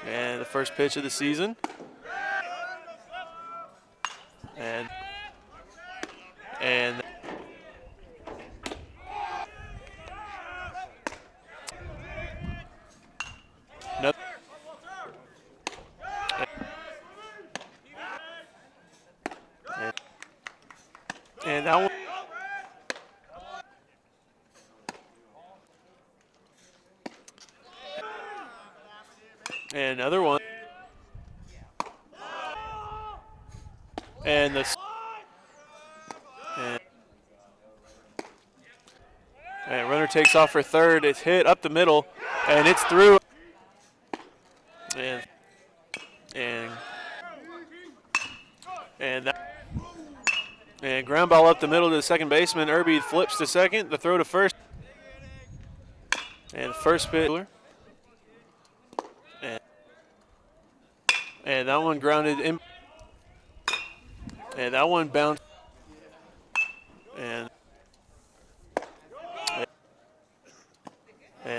And the first pitch of the season. And no, and that one. And another one. And the and runner takes off for third. It's hit up the middle, and it's through. And that, and ground ball up the middle to the second baseman. Irby flips to second. The throw to first. And first pitch. And that one grounded in. And that one bounced. And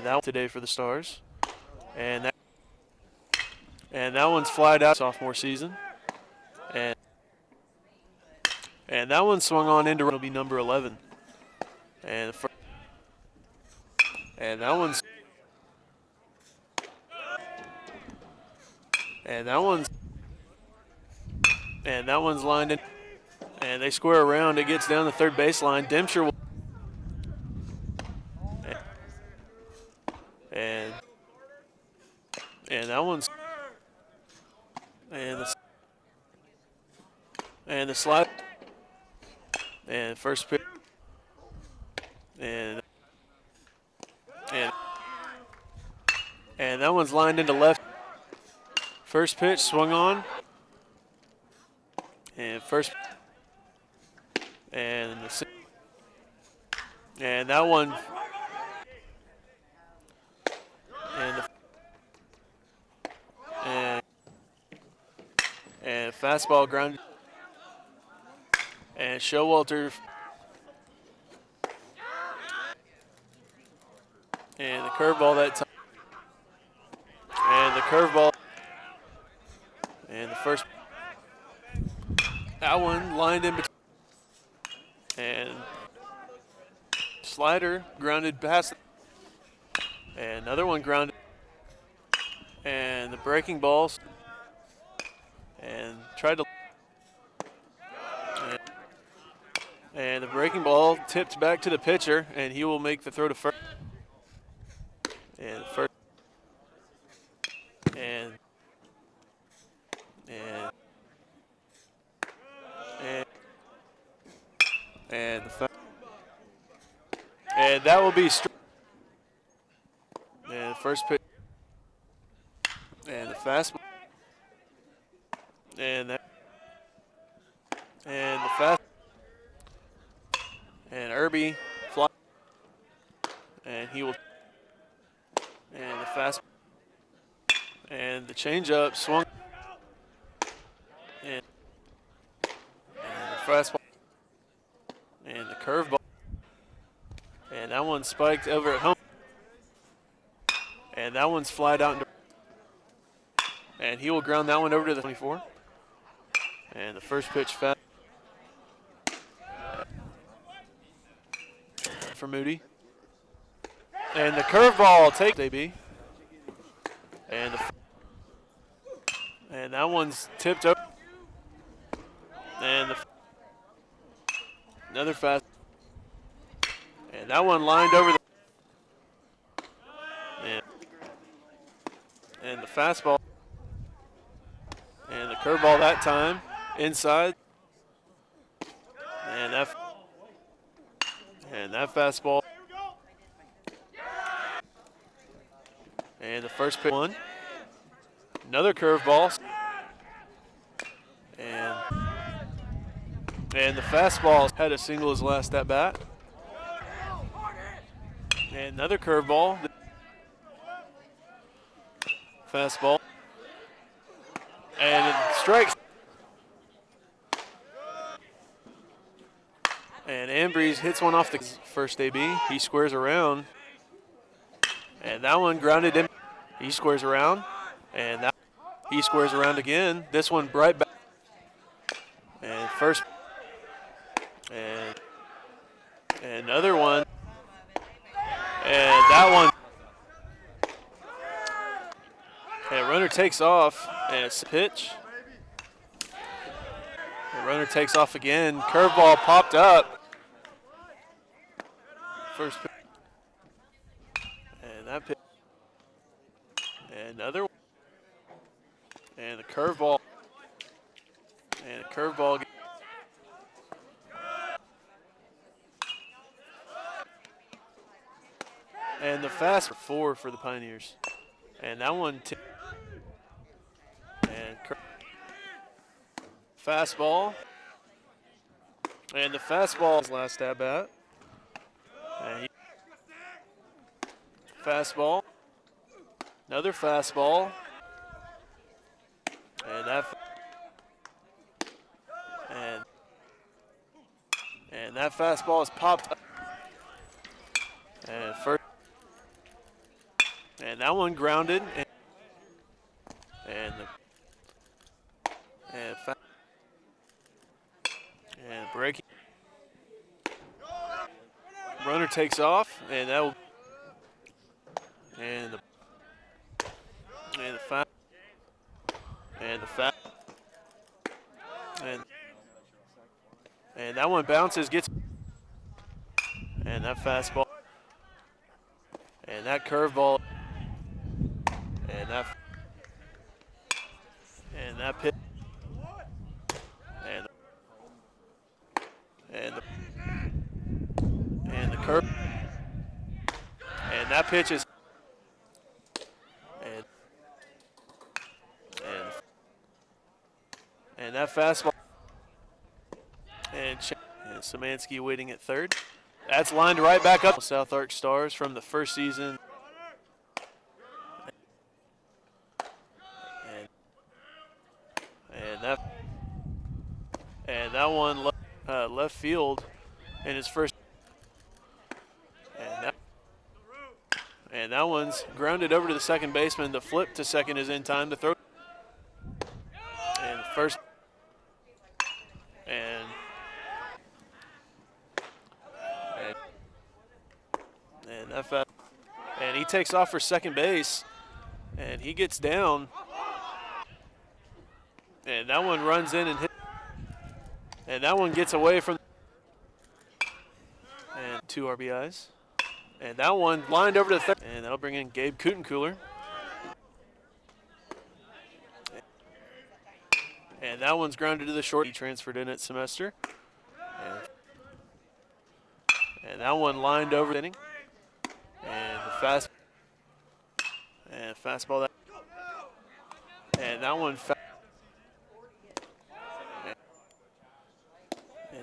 that one today for the Stars. And that one's flied out sophomore season. And that one swung on into will be number 11. And that one's lined in. And they square around. It gets down the third baseline. Dempscher will. And that one's. And the slide. And first pitch. And that one's lined into left. First pitch swung on. And first. And that one. And fastball grounded. And Showalter. And the curveball that time. And the curveball. And the first. That one lined in between. And slider grounded past. And another one grounded. And the breaking balls. And tried to. And the breaking ball tipped back to the pitcher, and he will make the throw to first. And first. And that will be straight. And first pitch. And the fastball. And the fast. And Irby fly. And he will. And the fast. And the changeup swung. And the fastball. And the curveball. And that one spiked over at home. And that one's flied out. And he will ground that one over to the 24. And the first pitch fast. For Moody. And the curveball takes AB. And that one's tipped up. And another fast. And that one lined over the. And the fastball. And the curveball that time inside. And that fastball. And the first pitch one. Another curveball. And the fastball had a single his last at bat. And another curveball. Fastball. And it strikes. And Ambrose hits one off the first AB. He squares around. And that one grounded in. He squares around. And that he squares around again. This one right back. And first. And another one. And that one. And runner takes off. And it's a pitch. The runner takes off again. Curveball popped up. First pitch. And that pitch. And another one. And the curveball. And a curveball. And the fast 4 for the Pioneers. And that one. And fastball. And the fastball is last at bat. And fastball. Another fastball. And that fastball is popped up. And first. And that one grounded. And breaking. Runner takes off, and that will. And the and that one bounces, gets, and that fastball, and that curveball, and that pitch, and the curve, and that pitch is, and that fastball, and Szymanski waiting at third. That's lined right back up. SouthArk Stars from the first season. And that one left field in his first. And that one's grounded over to the second baseman. The flip to second is in time to throw. And first. And that and he takes off for second base, and he gets down, and that one runs in and hits, and that one gets away from, and 2 RBIs, and that one lined over to the third, and that'll bring in Gabe Kutencooler, and that one's grounded to the short. He transferred in at semester, and that one lined over the inning. And the fastball that, and that one,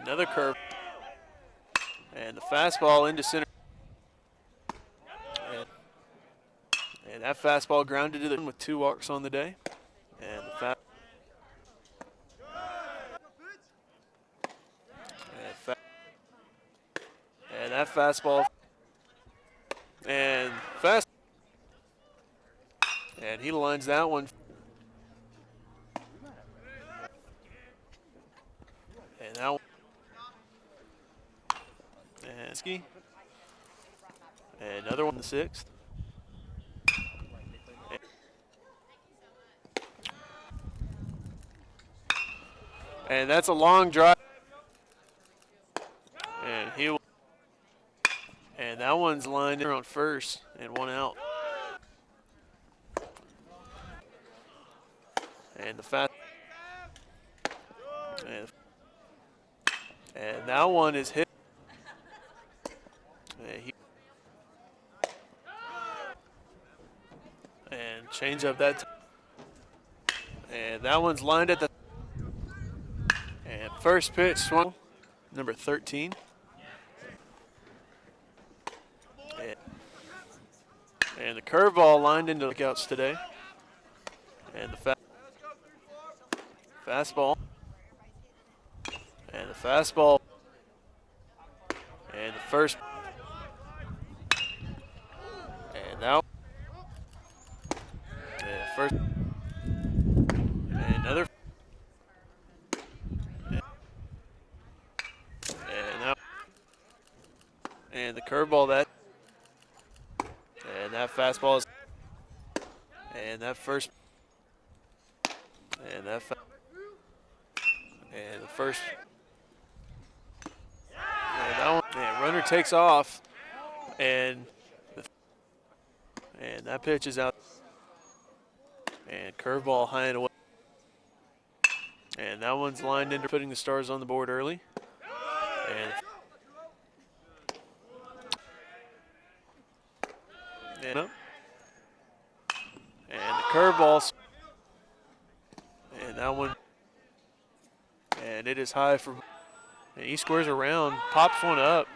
another curve, and the fastball into center, and that fastball grounded to the with 2 walks on the day, and the and that fastball. And fast, and he lines that one. And now, and ski. And another one in the 6th. And that's a long drive. And he will. And that one's lined in on first and 1 out. And the fast. And that one is hit. And change up that. And that one's lined at the. And first pitch swung. Number 13. And the curveball lined into the outs today. And the fastball. And the fastball. And the first. And now. And first. another. And the curveball and that fastball is, and that first, and that, and the first, and that one, and runner takes off, and that pitch is out, and curveball high and away, and that one's lined into putting the Stars on the board early, and up, and the curveball, and that one, and it is high for, and he squares around, pops one up,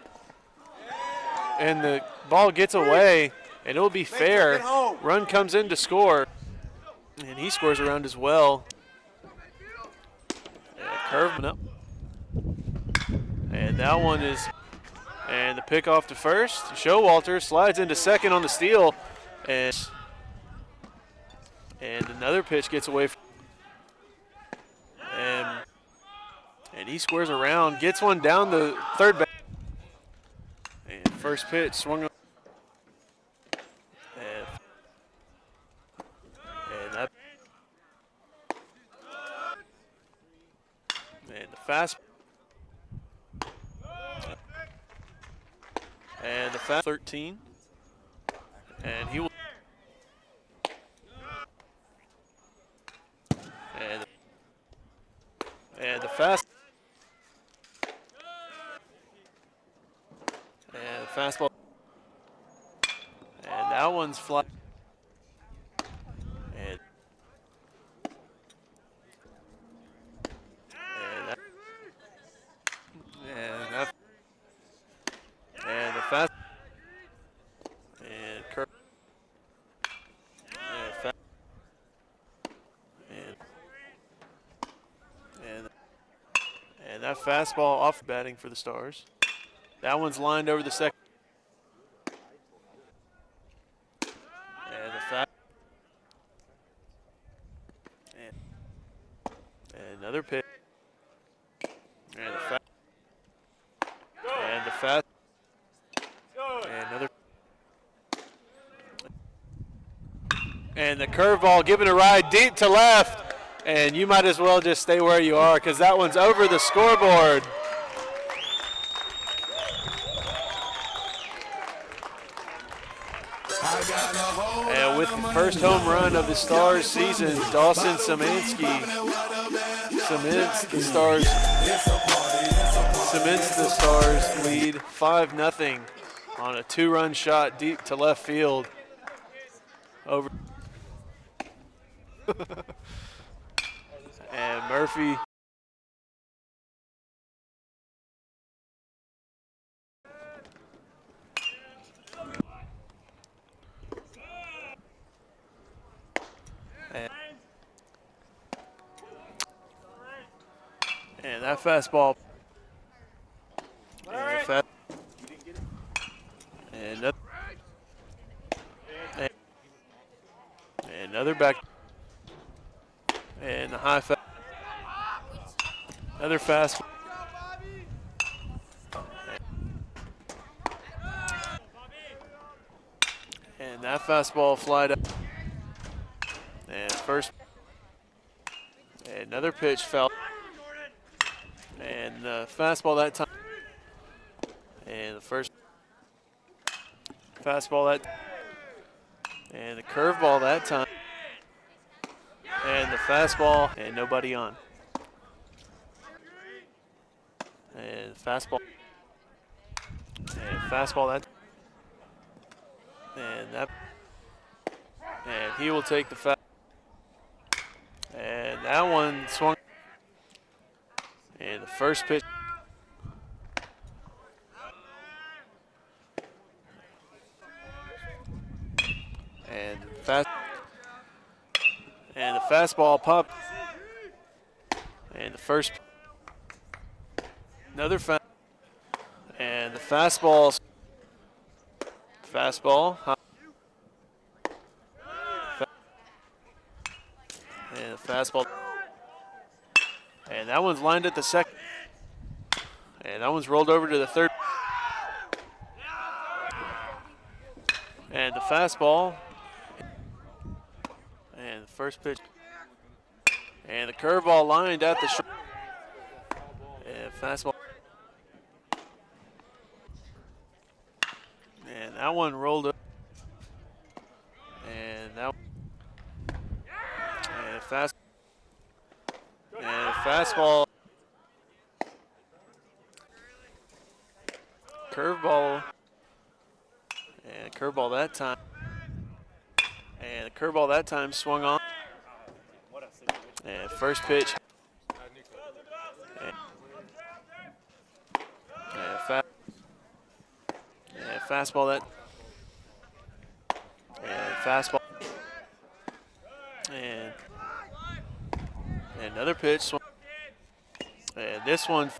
and the ball gets away, and it will be fair. Run comes in to score, and he scores around as well. Curve up, and that one is, and the pick off to first. Showalter slides into second on the steal, and another pitch gets away from, and he squares around, gets one down the third base. And first pitch swung on, and the fast, and the fast 13, and he will, and the fast, and the fastball, and that one's fly, and and the fast, and curve, and fast, and that fastball off batting for the Stars. That one's lined over the second. And the fast, and another pitch. And the fast, and the fast, and another, and the curveball giving a ride deep to left, and you might as well just stay where you are because that one's over the scoreboard. And with the first home run of the Stars season, Dawson Szymanski cements the Stars lead 5-0 on a 2-run shot deep to left field. Over and Murphy. And that fastball. And another back. And the high fast. Another fast. And that fastball flied up. And first. And another pitch fell. And the fastball that time. And the first fastball that. And the curveball that time. And the fastball and nobody on. And fastball. And fastball that. And that. And he will take the fast. And that one swung. And the first pitch. And the fastball popped. And the first. Another fast. And the fastball. And the fastball. And that one's lined at the second. And that one's rolled over to the third. And the fastball. And the first pitch. And the curveball lined at the short. And fastball. And that one rolled up. And that. And fast. And fastball. Curveball. And curveball that time. And the curveball that time swung on. And first pitch. And fastball that. And fastball. And another pitch. And this one.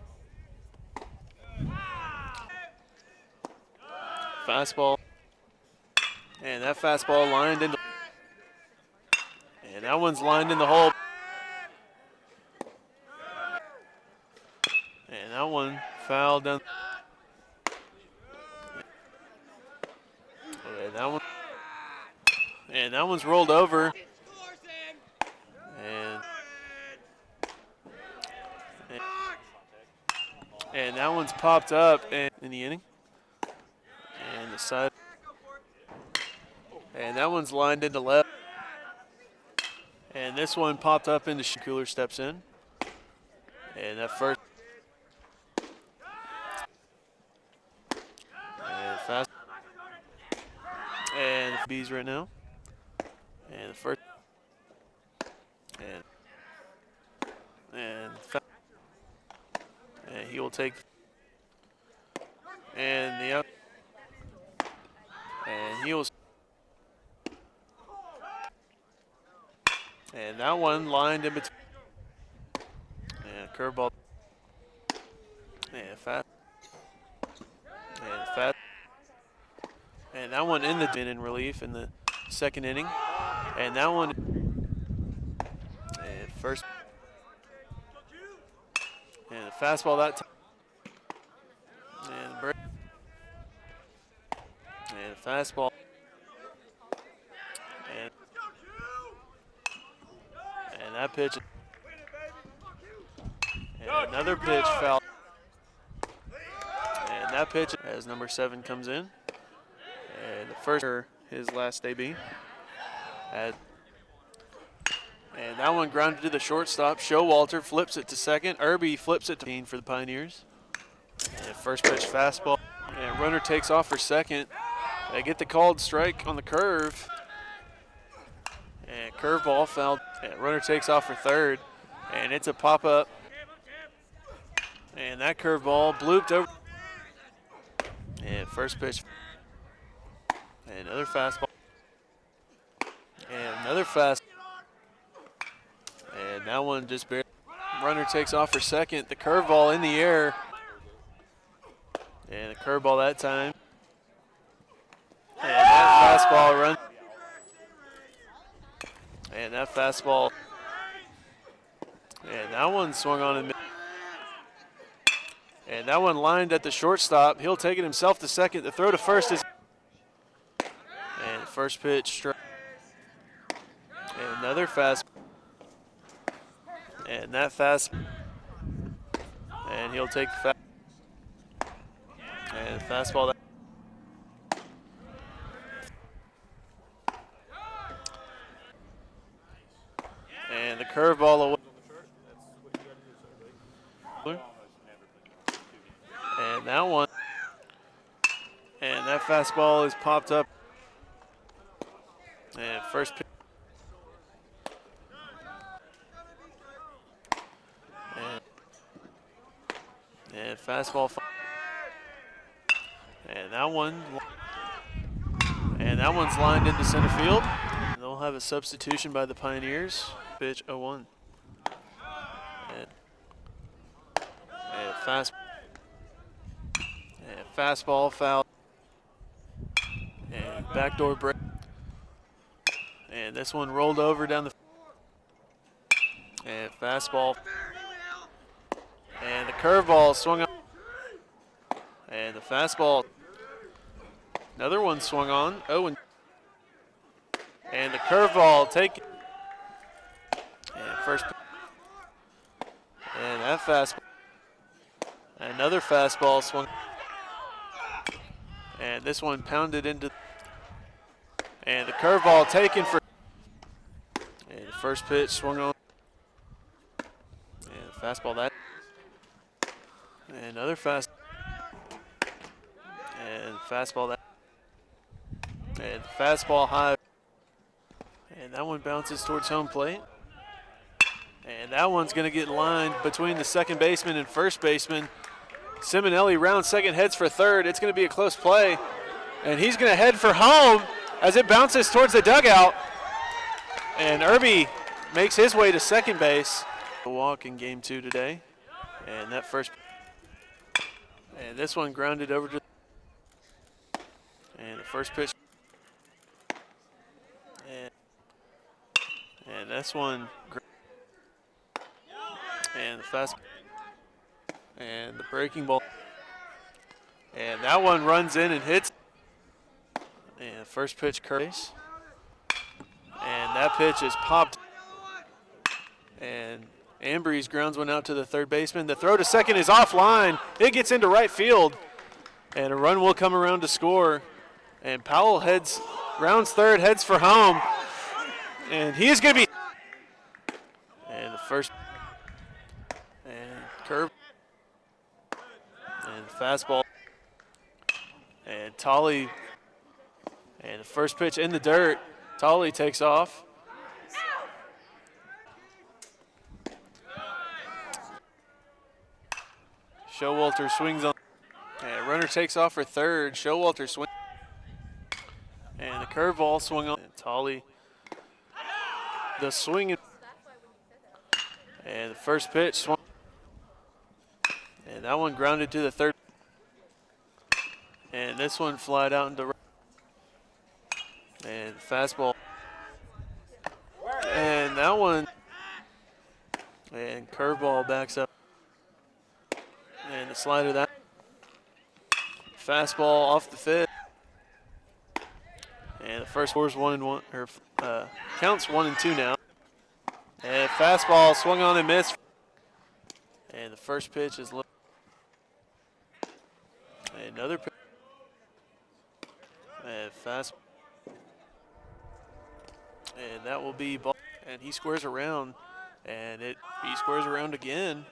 Fastball. And that fastball lined in. And that one's lined in the hole. And that one fouled down. And that one's rolled over. And that one's popped up in the inning. And the side. And that one's lined into left. And this one popped up into Cooler steps in. And that first. And fast. And B's right now. And the first. And he will take. And the up. And he will. And that one lined in between. And curveball. And fast. And fast. And that one in relief in the second inning. And that one. And first. And the fastball that time. And the break. And the fastball. And that pitch. And another pitch foul. And that pitch as number 7 comes in. And the first, his last AB. And that one grounded to the shortstop. Showalter flips it to second. Irby flips it to for the Pioneers. And first pitch fastball. And runner takes off for second. They get the called strike on the curve. And curveball fouled. And runner takes off for third. And it's a pop-up. And that curveball blooped over. And first pitch. And another fastball. And another fast. And that one just barely. Runner takes off for second. The curveball in the air. And a curveball that time. And that fastball run. And that fastball. And that one swung on in mid. And that one lined at the shortstop. He'll take it himself to second. The throw to first is. And first pitch strike. And another fast. And that fast. And he'll take the fast. And fastball. And the curveball away. And that one. And that fastball is popped up. And first pitch. And fastball. And that one. And that one's lined into center field. And they'll have a substitution by the Pioneers. Pitch 0-1. And fastball foul. And backdoor break. And this one rolled over down the. And fastball. And the curveball swung on. And the fastball. Another one swung on. Oh, and the curveball taken. And first. And that fastball. Another fastball swung. And this one pounded into. And the curveball taken for. And the first pitch swung on. And the fastball that. And another fast. And fastball that. And fastball high. And that one bounces towards home plate. And that one's going to get lined between the second baseman and first baseman. Simonelli rounds second, heads for third. It's going to be a close play. And he's going to head for home as it bounces towards the dugout. And Irby makes his way to second base. A walk in game 2 today. And that first. And this one grounded over to. And the first pitch. And this one. And the fast. And the breaking ball. And that one runs in and hits. And first pitch curves. And that pitch is popped. And Ambrose grounds one out to the third baseman. The throw to second is offline. It gets into right field. And a run will come around to score. And Powell rounds third, heads for home. And he is going to be. And the first. And curve. And the fastball. And Tolley. And the first pitch in the dirt. Tolley takes off. Showalter swings on. And runner takes off for third. Showalter swings. And the curveball swung on. And Tolley. The swing. And the first pitch swung. And that one grounded to the third. And this one flied out into right. And fastball. And that one. And curveball backs up. And the slider that. Fastball off the fifth. And the first score's 1-1, or counts 1-2 now. And fastball swung on and missed. And the first pitch is low. Another pitch. And fast. And that will be ball. And he squares around. And he squares around again.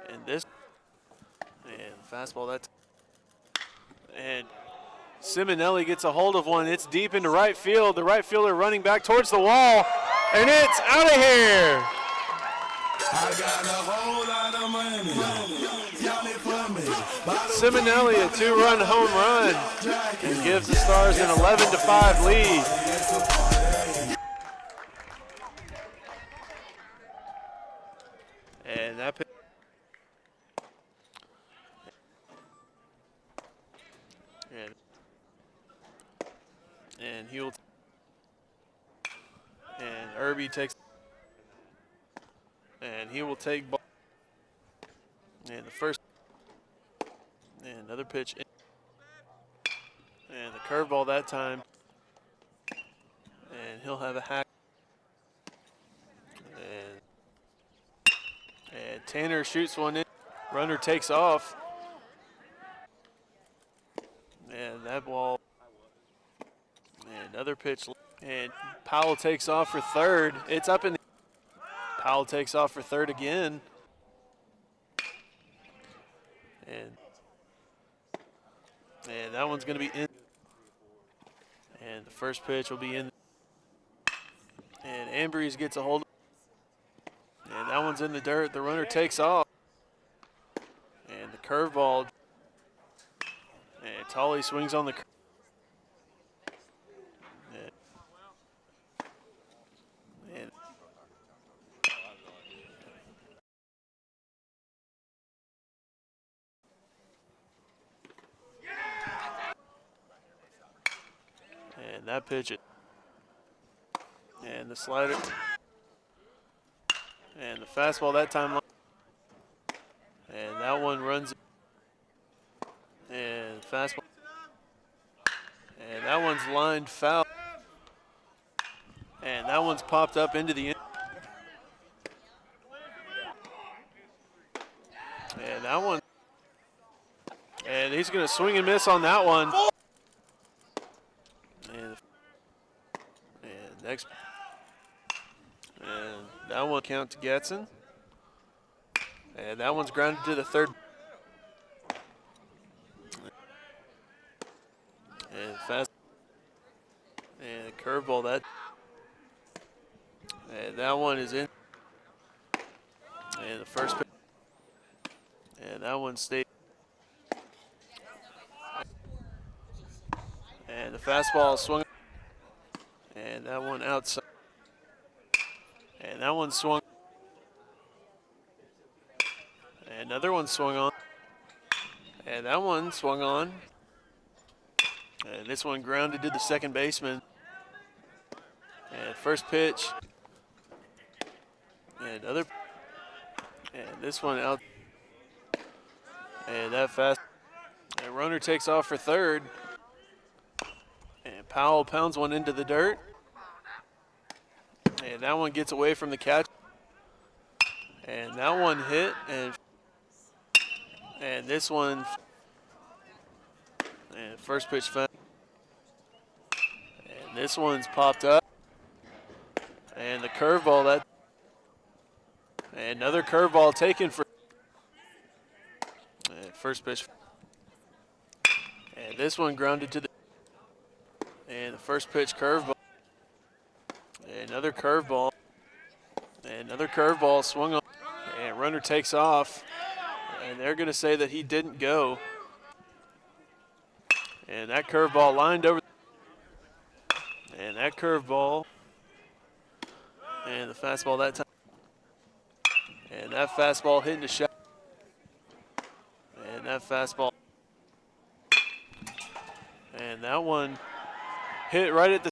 And this. And fastball that's. And Simonelli gets a hold of one. It's deep into right field. The right fielder running back towards the wall. And it's out of here. I got a whole lot of money. Simonelli a 2-run home run and gives the Stars an 11-5 lead. And that pitch. And he'll. And Irby takes. And he will take ball. And the first. And another pitch. And the curveball that time. And he'll have a hack. And Tanner shoots one in. Runner takes off. And that ball. And another pitch. And Powell takes off for third. It's up in the. Powell takes off for third again. And that one's going to be in. And the first pitch will be in. And Ambrose gets a hold. And that one's in the dirt. The runner takes off. And the curveball. And Tolley swings on the. And that pitch. And the slider. And the fastball that time. And that one runs. And fastball. And that one's lined foul. And that one's popped up into the end. And that one. And he's going to swing and miss on that one. And next. And that one count to Getson. And that one's grounded to the third. And fast. And curveball that. And that one is in. And the first pitch. And that one stayed. And the fastball swung. And that one outside. And that one swung. And another one swung on. And that one swung on. And this one grounded to the second baseman. And first pitch. And other. And this one out. And that fast. And runner takes off for third. And Powell pounds one into the dirt. And that one gets away from the catch. And that one hit. And this one. And first pitch fast. And this one's popped up. And the curveball that. And another curveball taken for. And first pitch. And this one grounded to the. And the first pitch curveball. And another curveball. And another curveball swung on. And runner takes off. And they're going to say that he didn't go. And that curveball lined over. And that curveball. And the fastball that time. And that fastball hitting the shot. And that fastball. And that one hit right at the